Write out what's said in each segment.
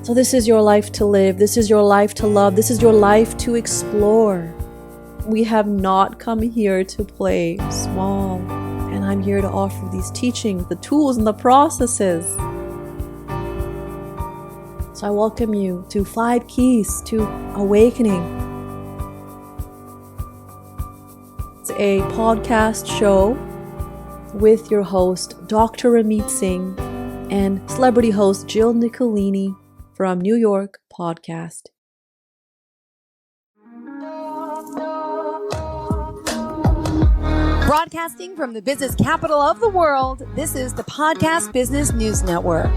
So this is your life to live. This is your life to love. This is your life to explore. We have not come here to play small. And I'm here to offer these teachings, the tools and the processes. So I welcome you to 5 Keys to Awakening. It's a podcast show with your host, Dr. Rameet Singh, and celebrity host Jill Nicolini from New York podcast. Broadcasting from the business capital of the world, this is the Podcast Business News Network.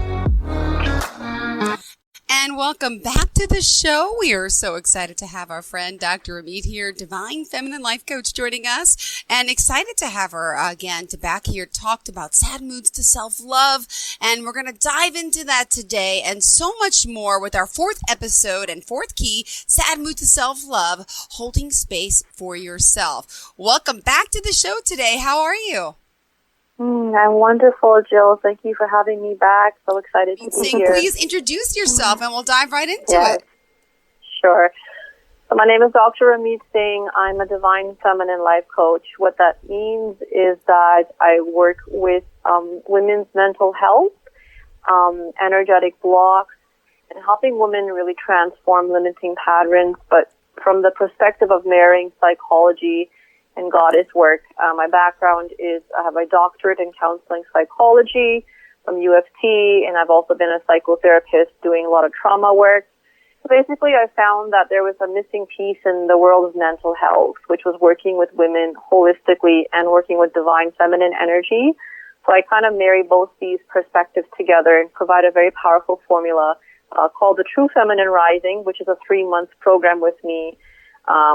And welcome back to the show. We are so excited to have our friend Dr. Rameet here, Divine Feminine Life Coach, joining us, and excited to have her again to back here, talked about sad moods to self-love, and we're going to dive into that today and so much more with our 4th episode and 4th key, sad mood to self-love, holding space for yourself. Welcome back to the show today. How are you? I'm wonderful, Jill. Thank you for having me back. So excited to be Singh, here. please introduce yourself and we'll dive right into it. Sure. So my name is Dr. Rameet Singh. I'm a Divine Feminine Life Coach. What that means is that I work with women's mental health, energetic blocks, and helping women really transform limiting patterns, but from the perspective of marrying psychology and goddess work. My background is I have a doctorate in counseling psychology from UFT, and I've also been a psychotherapist doing a lot of trauma work. So basically, I found that there was a missing piece in the world of mental health, which was working with women holistically and working with divine feminine energy. So I kind of marry both these perspectives together and provide a very powerful formula called the True Feminine Rising, which is a 3-month program with me,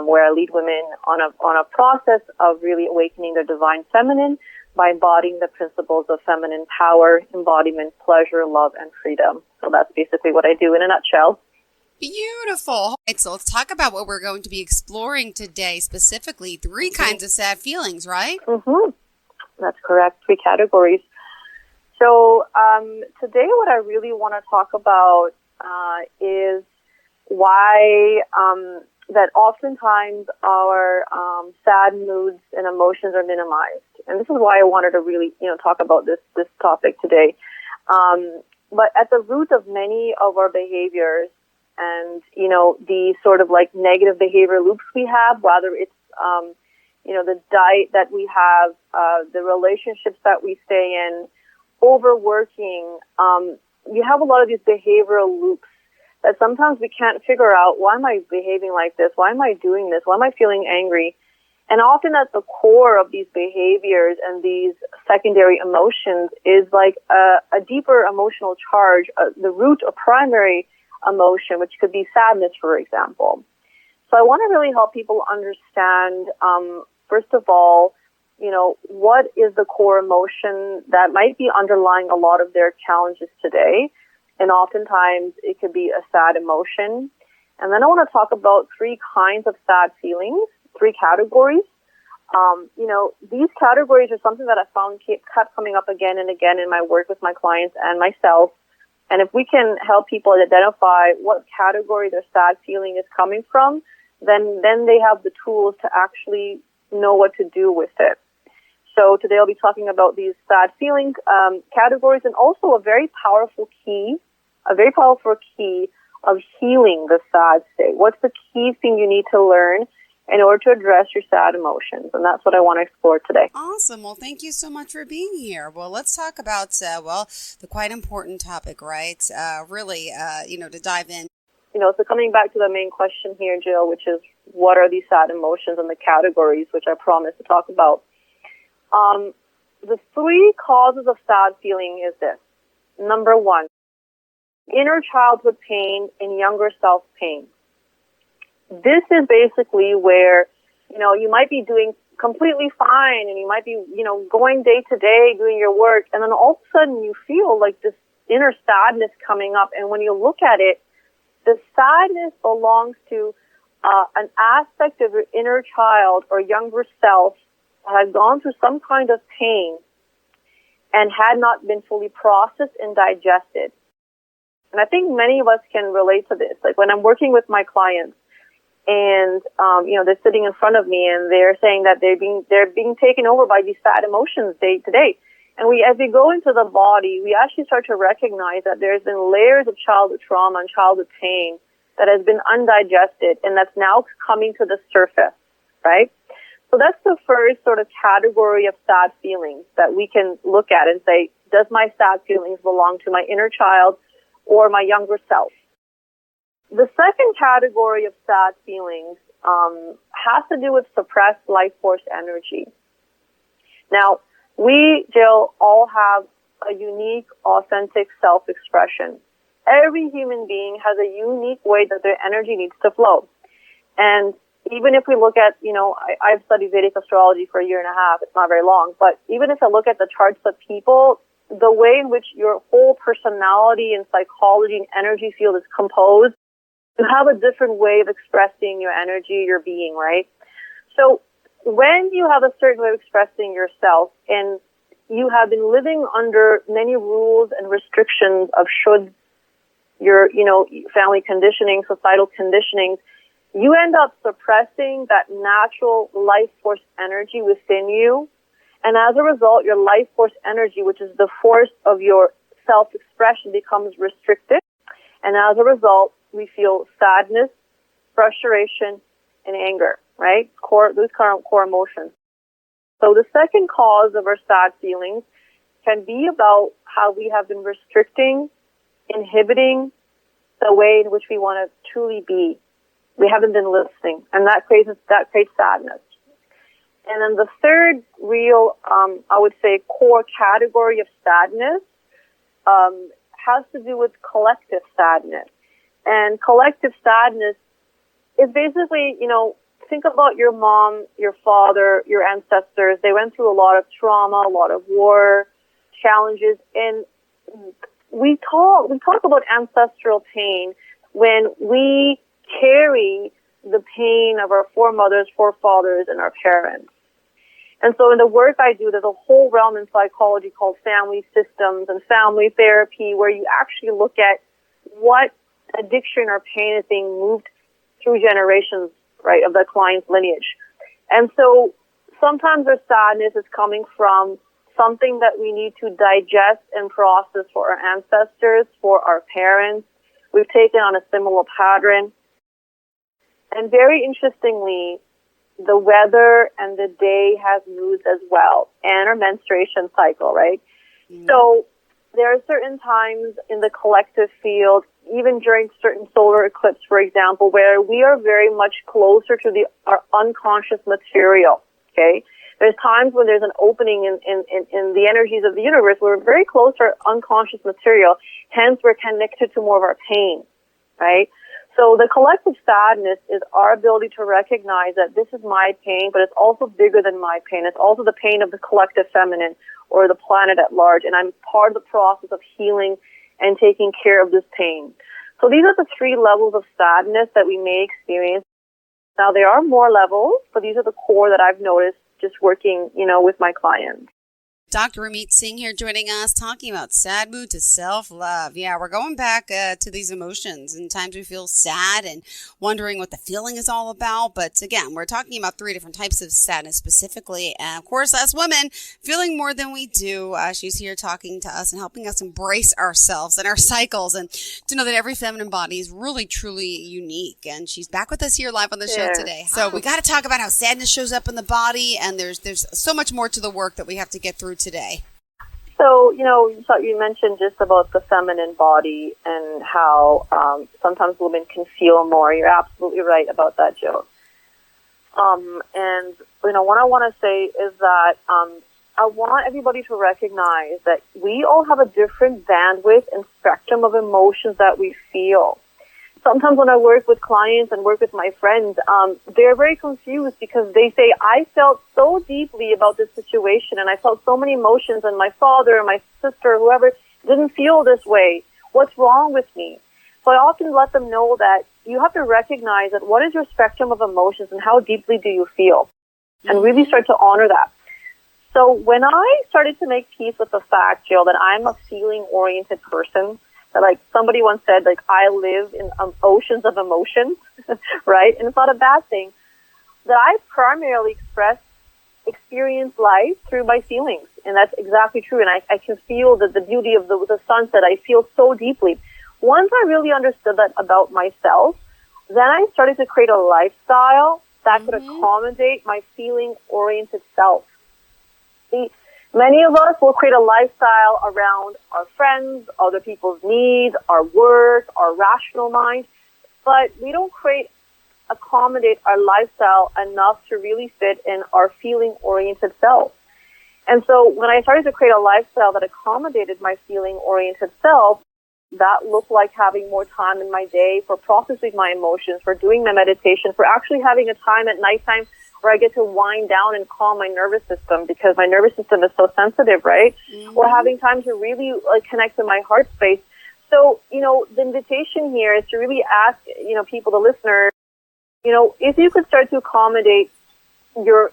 where I lead women on a process of really awakening their divine feminine by embodying the principles of feminine power, embodiment, pleasure, love, and freedom. So that's basically what I do in a nutshell. Beautiful. All right, so let's talk about what we're going to be exploring today, specifically 3 kinds of sad feelings, right? Mm-hmm. That's correct. 3 categories. So today what I really want to talk about is why that oftentimes our sad moods and emotions are minimized. And this is why I wanted to really, talk about this topic today. But at the root of many of our behaviors and, the sort of like negative behavior loops we have, whether it's, the diet that we have, the relationships that we stay in, overworking, you have a lot of these behavioral loops that sometimes we can't figure out, why am I behaving like this? Why am I doing this? Why am I feeling angry? And often at the core of these behaviors and these secondary emotions is like a deeper emotional charge, the root of primary emotion, which could be sadness, for example. So I want to really help people understand, first of all, what is the core emotion that might be underlying a lot of their challenges today. And oftentimes it could be a sad emotion. And then I want to talk about 3 kinds of sad feelings, 3 categories. These categories are something that I found kept coming up again and again in my work with my clients and myself. And if we can help people identify what category their sad feeling is coming from, then they have the tools to actually know what to do with it. So today I'll be talking about these sad feeling categories and also a very powerful key of healing the sad state. What's the key thing you need to learn in order to address your sad emotions? And that's what I want to explore today. Awesome. Well, thank you so much for being here. Well, let's talk about, the quite important topic, right? To dive in. So coming back to the main question here, Jill, which is what are these sad emotions and the categories, which I promised to talk about. The 3 causes of sad feeling is this. Number 1, inner childhood pain and younger self pain. This is basically where, you might be doing completely fine and you might be, going day to day doing your work, and then all of a sudden you feel like this inner sadness coming up. And when you look at it, the sadness belongs to an aspect of your inner child or younger self that had gone through some kind of pain and had not been fully processed and digested. And I think many of us can relate to this. Like when I'm working with my clients and, they're sitting in front of me and they're saying that they're being taken over by these sad emotions day to day. And as we go into the body, we actually start to recognize that there's been layers of childhood trauma and childhood pain that has been undigested and that's now coming to the surface, right? So that's the first sort of category of sad feelings that we can look at and say, does my sad feelings belong to my inner child or my younger self? The second category of sad feelings has to do with suppressed life force energy. Now, we, Jill, all have a unique, authentic self-expression. Every human being has a unique way that their energy needs to flow. And even if we look at, I've studied Vedic astrology for a year and a half. It's not very long. But even if I look at the charts of people, the way in which your whole personality and psychology and energy field is composed, you have a different way of expressing your energy, your being, right? So when you have a certain way of expressing yourself and you have been living under many rules and restrictions of shoulds, your, family conditioning, societal conditioning, you end up suppressing that natural life force energy within you. And as a result, your life force energy, which is the force of your self-expression, becomes restricted. And as a result, we feel sadness, frustration, and anger, right? Those core emotions. So the second cause of our sad feelings can be about how we have been restricting, inhibiting the way in which we want to truly be. We haven't been listening, and that creates sadness. And then the third real, I would say, core category of sadness has to do with collective sadness. And collective sadness is basically, think about your mom, your father, your ancestors. They went through a lot of trauma, a lot of war, challenges, and we talk about ancestral pain when we carry the pain of our foremothers, forefathers, and our parents. And so in the work I do, there's a whole realm in psychology called family systems and family therapy where you actually look at what addiction or pain is being moved through generations, right, of the client's lineage. And so sometimes our sadness is coming from something that we need to digest and process for our ancestors, for our parents. We've taken on a similar pattern. And very interestingly, the weather and the day has moods as well, and our menstruation cycle, right? Mm-hmm. So there are certain times in the collective field, even during certain solar eclipse, for example, where we are very much closer to our unconscious material, okay? There's times when there's an opening in the energies of the universe where we're very close to our unconscious material, hence we're connected to more of our pain, right? So the collective sadness is our ability to recognize that this is my pain, but it's also bigger than my pain. It's also the pain of the collective feminine or the planet at large, and I'm part of the process of healing and taking care of this pain. So these are the three levels of sadness that we may experience. Now, there are more levels, but these are the core that I've noticed just working, with my clients. Dr. Rameet Singh here joining us, talking about sad mood to self-love. Yeah, we're going back to these emotions, and times we feel sad and wondering what the feeling is all about. But again, we're talking about three different types of sadness specifically. And of course, us women feeling more than we do. She's here talking to us and helping us embrace ourselves and our cycles, and to know that every feminine body is really, truly unique. And she's back with us here live on the show today. So we got to talk about how sadness shows up in the body, and there's so much more to the work that we have to get through today. So, you mentioned just about the feminine body and how sometimes women can feel more. You're absolutely right about that, Jill. And what I want to say is that I want everybody to recognize that we all have a different bandwidth and spectrum of emotions that we feel. Sometimes when I work with clients and work with my friends, they're very confused because they say, I felt so deeply about this situation and I felt so many emotions, and my father and my sister, whoever, didn't feel this way. What's wrong with me? So I often let them know that you have to recognize that what is your spectrum of emotions and how deeply do you feel, and really start to honor that. So when I started to make peace with the fact, Jill, that I'm a feeling-oriented person, Like somebody once said, like, I live in oceans of emotions, right? And it's not a bad thing. That I primarily experience life through my feelings. And that's exactly true. And I can feel the beauty of the sunset. I feel so deeply. Once I really understood that about myself, then I started to create a lifestyle that could accommodate my feeling-oriented self. See, many of us will create a lifestyle around our friends, other people's needs, our work, our rational mind, but we don't accommodate our lifestyle enough to really fit in our feeling-oriented self. And so when I started to create a lifestyle that accommodated my feeling-oriented self, that looked like having more time in my day for processing my emotions, for doing my meditation, for actually having a time at nighttime where I get to wind down and calm my nervous system because my nervous system is so sensitive, right? Or having time to really connect to my heart space. So, the invitation here is to really ask, people, the listeners, if you could start to accommodate your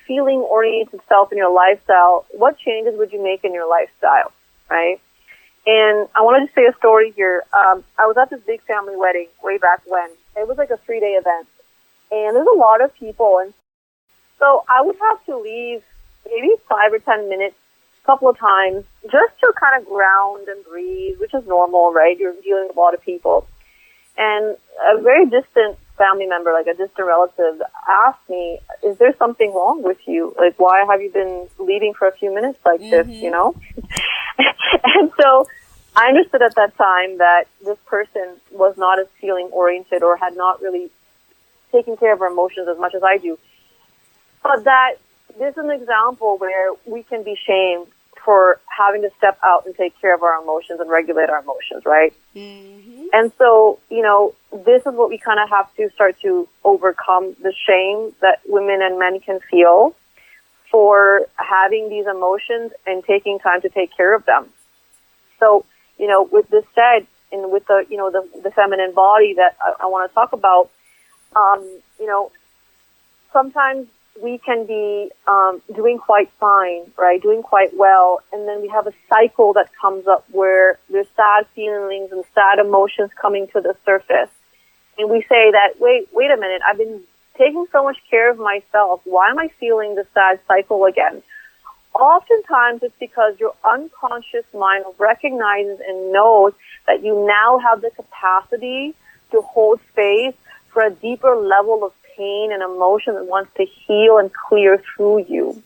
feeling-oriented self in your lifestyle, what changes would you make in your lifestyle, right? And I wanted to say a story here. I was at this big family wedding way back when. It was like a 3-day event. And there's a lot of people. And so I would have to leave maybe 5 or 10 minutes a couple of times just to kind of ground and breathe, which is normal, right? You're dealing with a lot of people. And a very distant family member, like a distant relative, asked me, is there something wrong with you? Like, why have you been leaving for a few minutes like this, And so I understood at that time that this person was not as feeling oriented or had not really taken care of her emotions as much as I do. But that this is an example where we can be shamed for having to step out and take care of our emotions and regulate our emotions, right? And so, this is what we kind of have to start to overcome, the shame that women and men can feel for having these emotions and taking time to take care of them. So, with this said, and with the feminine body that I want to talk about, sometimes we can be doing quite fine, right, doing quite well, and then we have a cycle that comes up where there's sad feelings and sad emotions coming to the surface. And we say that, wait a minute, I've been taking so much care of myself. Why am I feeling the sad cycle again? Oftentimes it's because your unconscious mind recognizes and knows that you now have the capacity to hold space for a deeper level of pain and emotion that wants to heal and clear through you.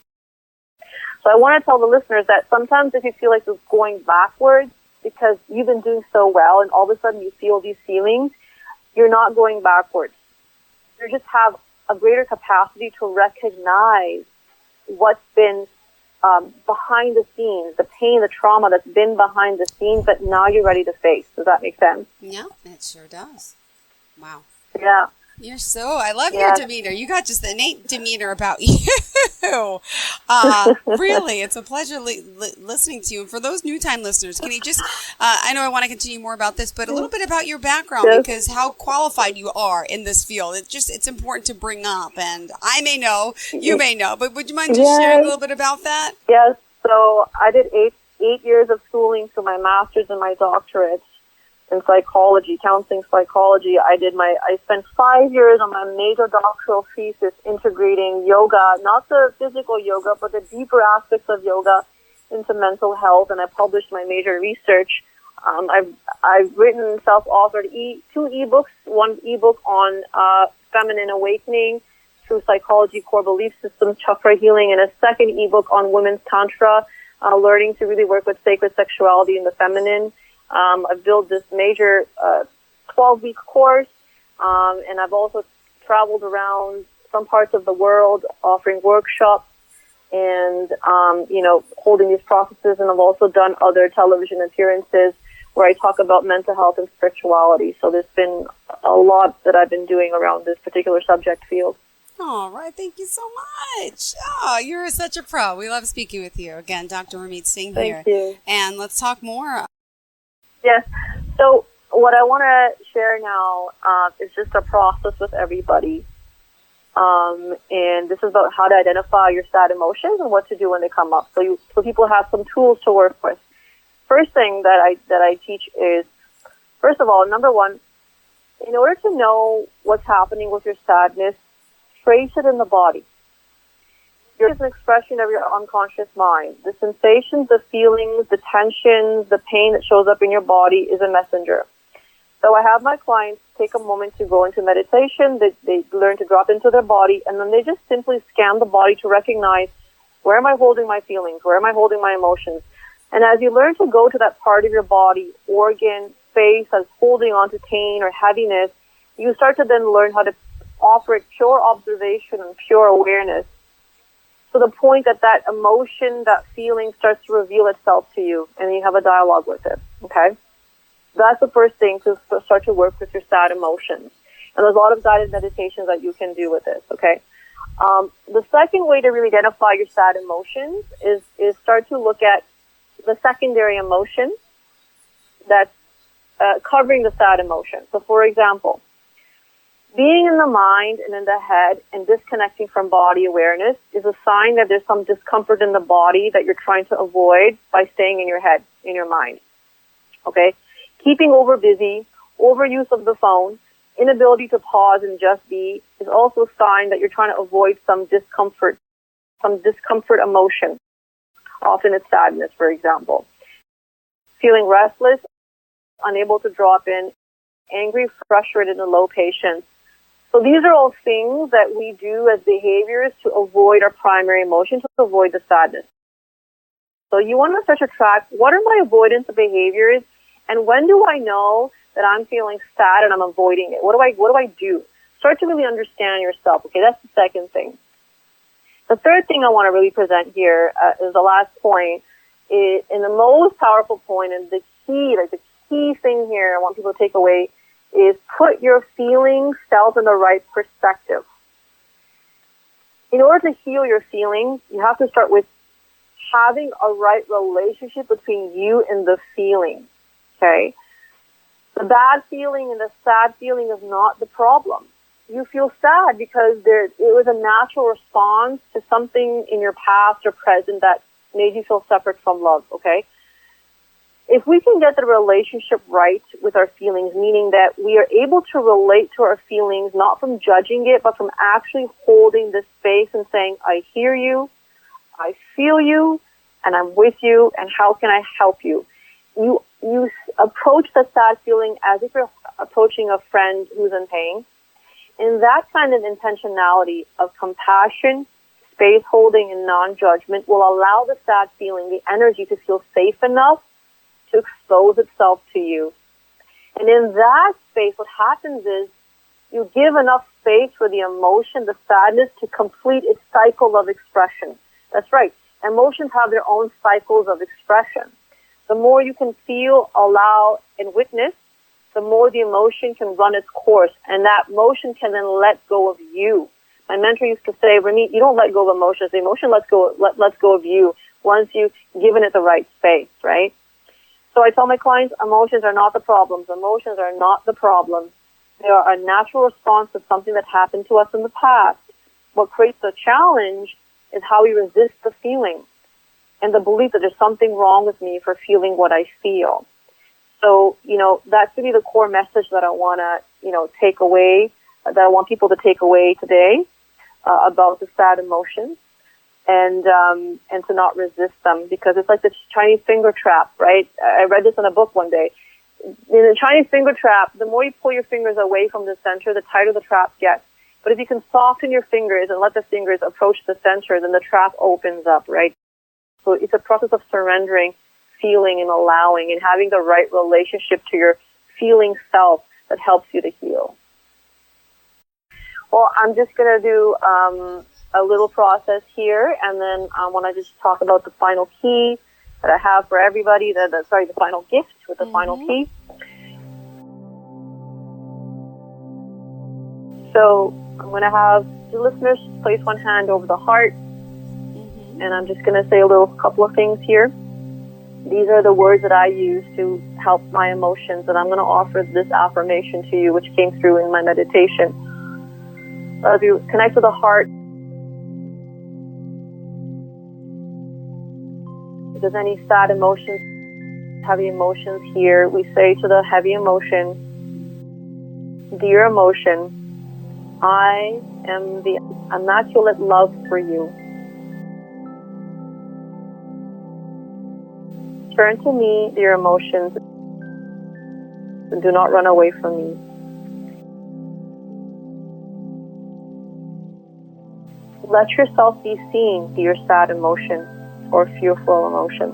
So I want to tell the listeners that sometimes if you feel like you're going backwards because you've been doing so well and all of a sudden you feel these feelings, you're not going backwards. You just have a greater capacity to recognize what's been behind the scenes, the pain, the trauma that's been behind the scenes that now you're ready to face. Does that make sense? Yeah, it sure does. Wow. Yeah. I love your demeanor. You got just the innate demeanor about you. Really, it's a pleasure listening to you. And for those new time listeners, can you just, I know I want to continue more about this, but a little bit about your background, because how qualified you are in this field. It's important to bring up. And I may know, you may know, but would you mind just sharing a little bit about that? Yes. So I did eight years of schooling, so my master's and my doctorate in psychology, counseling psychology. I spent 5 years on my major doctoral thesis integrating yoga, not the physical yoga, but the deeper aspects of yoga into mental health, and I published my major research. I've written, self-authored 2 ebooks, one ebook on feminine awakening through psychology, core belief systems, chakra healing, and a second ebook on women's tantra, learning to really work with sacred sexuality in the feminine. I've built this major 12-week course, and I've also traveled around some parts of the world offering workshops and, holding these processes. And I've also done other television appearances where I talk about mental health and spirituality. So there's been a lot that I've been doing around this particular subject field. All right. Thank you so much. Oh, you're such a pro. We love speaking with you. Again, Dr. Rameet Singh here. Thank you. And let's talk more. Yes. So what I want to share now is just a process with everybody. And this is about how to identify your sad emotions and what to do when they come up. So people have some tools to work with. first thing that I teach is, first of all, number one, in order to know what's happening with your sadness, trace it in the body. It's an expression of your unconscious mind. The sensations, the feelings, the tensions, the pain that shows up in your body is a messenger. So I have my clients take a moment to go into meditation. They learn to drop into their body, and then they just simply scan the body to recognize, where am I holding my feelings? Where am I holding my emotions? And as you learn to go to that part of your body, organ, space that's holding on to pain or heaviness, you start to then learn how to offer it pure observation and pure awareness. To the point that that emotion, that feeling starts to reveal itself to you, and you have a dialogue with it, okay? That's the first thing, to start to work with your sad emotions. And there's a lot of guided meditations that you can do with this, okay? The second way to really identify your sad emotions is start to look at the secondary emotion that's covering the sad emotion. So, for example, being in the mind and in the head and disconnecting from body awareness is a sign that there's some discomfort in the body that you're trying to avoid by staying in your head, in your mind. Okay? Keeping over busy, overuse of the phone, inability to pause and just be is also a sign that you're trying to avoid some discomfort emotion. Often it's sadness, for example. Feeling restless, unable to drop in, angry, frustrated, and low patience. So these are all things that we do as behaviors to avoid our primary emotion, to avoid the sadness. So you want to start to track, what are my avoidance behaviors, and when do I know that I'm feeling sad and I'm avoiding it? What do I do? Start to really understand yourself. Okay, that's the second thing. The third thing I want to really present here is the last point, and the most powerful point, and the key thing here I want people to take away is put your feelings self in the right perspective. In order to heal your feelings, you have to start with having a right relationship between you and the feeling, okay? The bad feeling and the sad feeling is not the problem. You feel sad because it was a natural response to something in your past or present that made you feel separate from love, okay? If we can get the relationship right with our feelings, meaning that we are able to relate to our feelings, not from judging it, but from actually holding the space and saying, I hear you, I feel you, and I'm with you, and how can I help you? You approach the sad feeling as if you're approaching a friend who's in pain. And that kind of intentionality of compassion, space holding, and non-judgment will allow the sad feeling, the energy, to feel safe enough to expose itself to you. And in that space, what happens is you give enough space for the emotion, the sadness, to complete its cycle of expression. That's right. Emotions have their own cycles of expression. The more you can feel, allow, and witness, the more the emotion can run its course. And that emotion can then let go of you. My mentor used to say, Rameet, you don't let go of emotions. The emotion lets go of you once you've given it the right space, right? So I tell my clients, emotions are not the problems. Emotions are not the problem. They are a natural response to something that happened to us in the past. What creates the challenge is how we resist the feeling and the belief that there's something wrong with me for feeling what I feel. So, that's really the core message that I want to, take away, that I want people to take away today about the sad emotions. And to not resist them, because it's like the Chinese finger trap, right? I read this in a book one day. In the Chinese finger trap, the more you pull your fingers away from the center, the tighter the trap gets. But if you can soften your fingers and let the fingers approach the center, then the trap opens up, right? So it's a process of surrendering, feeling, and allowing, and having the right relationship to your feeling self that helps you to heal. Well, I'm just going to do a little process here, and then I want to just talk about the final key that I have for everybody, the final gift with the final key. So I'm going to have the listeners place one hand over the heart, and I'm just going to say a couple of things here. These are the words that I use to help my emotions, and I'm going to offer this affirmation to you, which came through in my meditation. As you connect to the heart, if there's any sad emotions heavy emotions here, we say to the heavy emotion, dear emotion, I am the immaculate love for you. Turn to me, dear emotions, and do not run away from me. Let yourself be seen, dear sad emotion or fearful emotion.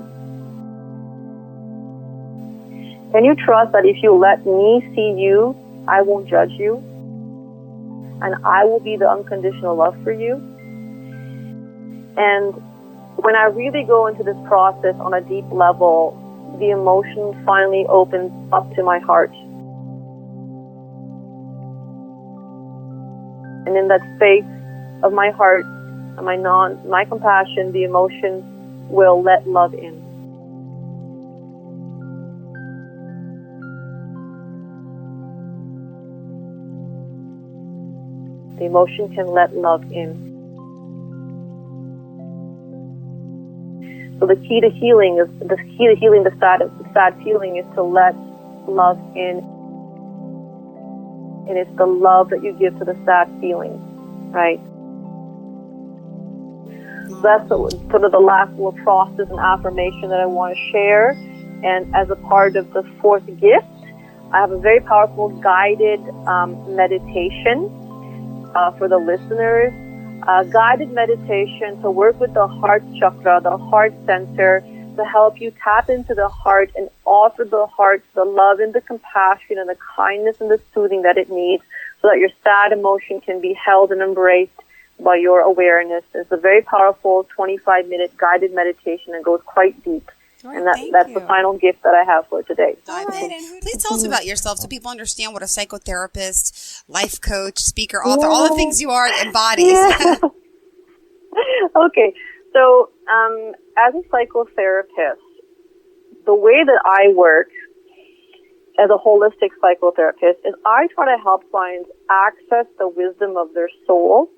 Can you trust that if you let me see you, I won't judge you, and I will be the unconditional love for you? And when I really go into this process on a deep level, the emotion finally opens up to my heart. And in that space of my heart, and my compassion, the emotion will let love in. The emotion can let love in. So the key to healing the sad feeling is to let love in. And it's the love that you give to the sad feeling, right? So that's sort of the last little process and affirmation that I want to share. And as a part of the fourth gift, I have a very powerful guided meditation for the listeners. Guided meditation to work with the heart chakra, the heart center, to help you tap into the heart and offer the heart the love and the compassion and the kindness and the soothing that it needs, so that your sad emotion can be held and embraced by your awareness. It's a very powerful 25-minute guided meditation and goes quite deep. Right, and that's the final gift that I have for today. Please tell us about yourself so people understand what a psychotherapist, life coach, speaker, author, all the things you are embodies. Yeah. Okay, so as a psychotherapist, the way that I work as a holistic psychotherapist is I try to help clients access the wisdom of their soul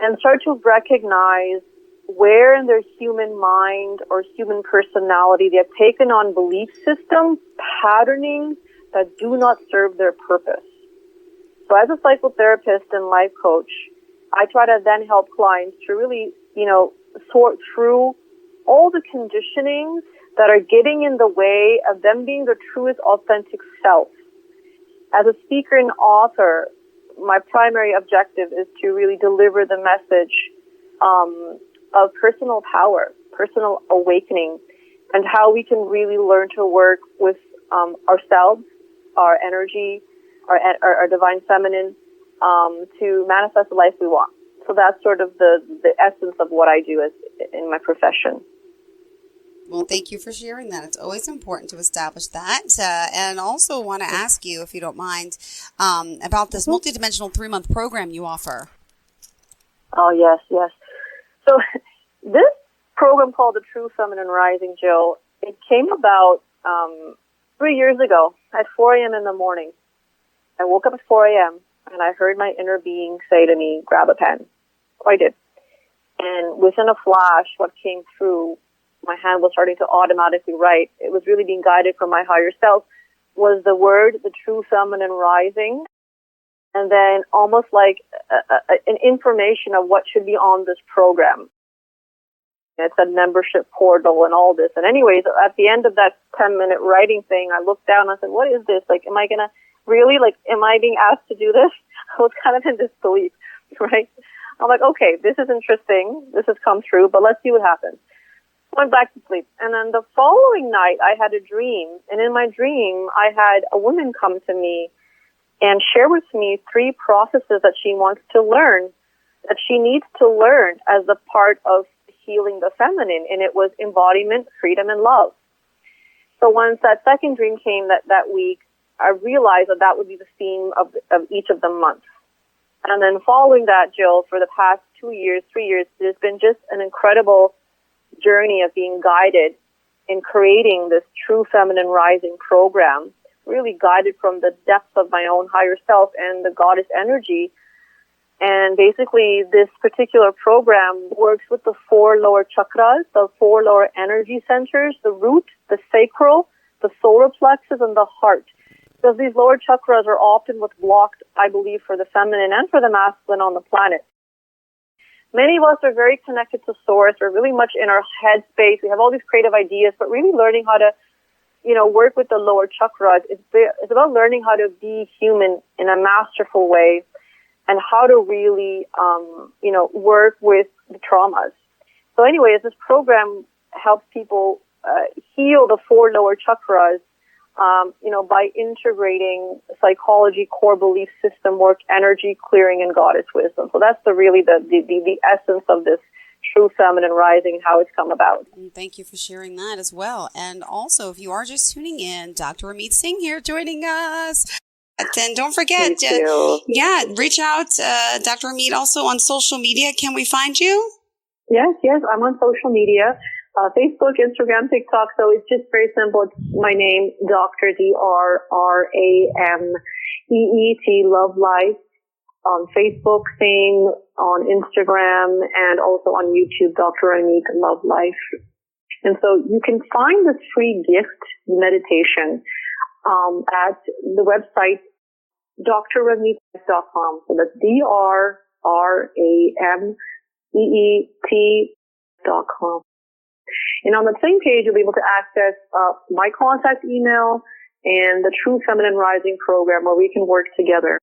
and start to recognize where in their human mind or human personality they have taken on belief systems, patterning that do not serve their purpose. So as a psychotherapist and life coach, I try to then help clients to really, sort through all the conditionings that are getting in the way of them being their truest, authentic self. As a speaker and author, my primary objective is to really deliver the message of personal power, personal awakening, and how we can really learn to work with ourselves, our energy, our divine feminine, to manifest the life we want. So that's sort of the essence of what I do in my profession. Well, thank you for sharing that. It's always important to establish that. And also want to ask you, if you don't mind, about this multidimensional 3-month program you offer. Oh, yes. So this program called the True Feminine Rising, Jill, it came about 3 years ago at 4 a.m. in the morning. I woke up at 4 a.m. and I heard my inner being say to me, grab a pen. So I did. And within a flash, what came through, my hand was starting to automatically write. It was really being guided from my higher self, was the word, the True Feminine Rising. And then almost like an information of what should be on this program. It's a membership portal and all this. And anyways, at the end of that 10-minute writing thing, I looked down and I said, what is this? Like, am I going to really, am I being asked to do this? I was kind of in disbelief, right? I'm like, okay, this is interesting. This has come through, but let's see what happens. Went back to sleep. And then the following night, I had a dream. And in my dream, I had a woman come to me and share with me 3 processes that she wants to learn, that she needs to learn as a part of healing the feminine. And it was embodiment, freedom, and love. So once that second dream came that week, I realized that would be the theme of each of the months. And then following that, Jill, for the past 2 years, 3 years, there's been just an incredible journey of being guided in creating this True Feminine Rising program, really guided from the depths of my own higher self and the goddess energy And basically, this particular program works with the 4 lower chakras, the 4 lower energy centers, the root, the sacral, the solar plexus, and the heart. Because these lower chakras are often what's blocked, I believe, for the feminine and for the masculine on the planet. Many of us are very connected to source. We're really much in our head space. We have all these creative ideas, but really learning how to, work with the lower chakras. It's about learning how to be human in a masterful way and how to really, work with the traumas. So anyways, this program helps people heal the 4 lower chakras, by integrating psychology, core belief system work, energy clearing, and goddess wisdom. So that's the essence of this true feminine rising and how it's come about. Thank you for sharing that as well. And also, if you are just tuning in, Dr. Rameet Singh here joining us. And don't forget, reach out, Dr. Rameet, also on social media. Can we find you? Yes, I'm on social media. Facebook, Instagram, TikTok. So it's just very simple. It's my name, Dr. Drameet, Love Life. On Facebook, Singh, on Instagram, and also on YouTube, Dr. Rameet, Love Life. And so you can find this free gift meditation at the website drrameet.com. So that's DRRAMEET.com. And on the same page, you'll be able to access my contact email and the True Feminine Rising program where we can work together.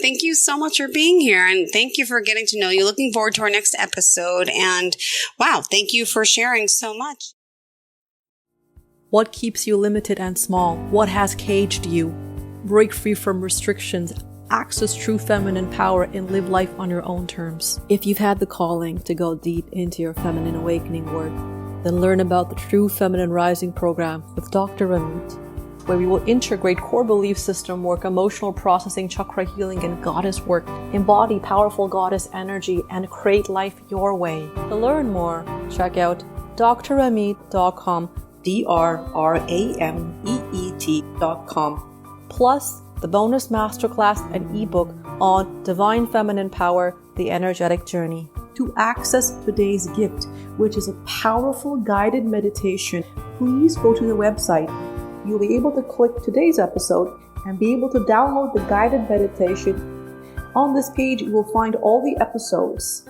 Thank you so much for being here, and thank you for getting to know you. Looking forward to our next episode. And wow, thank you for sharing so much. What keeps you limited and small? What has caged you? Break free from restrictions, access true feminine power, and live life on your own terms. If you've had the calling to go deep into your feminine awakening work, then learn about the True Feminine Rising program with Dr. Rameet, where we will integrate core belief system work, emotional processing, chakra healing, and goddess work, embody powerful goddess energy, and create life your way. To learn more, check out drrameet.com, DRRAMEET.com. Plus, the bonus masterclass and ebook on Divine Feminine Power, The Energetic Journey. To access today's gift, which is a powerful guided meditation, please go to the website. You'll be able to click today's episode and be able to download the guided meditation. On this page, you will find all the episodes.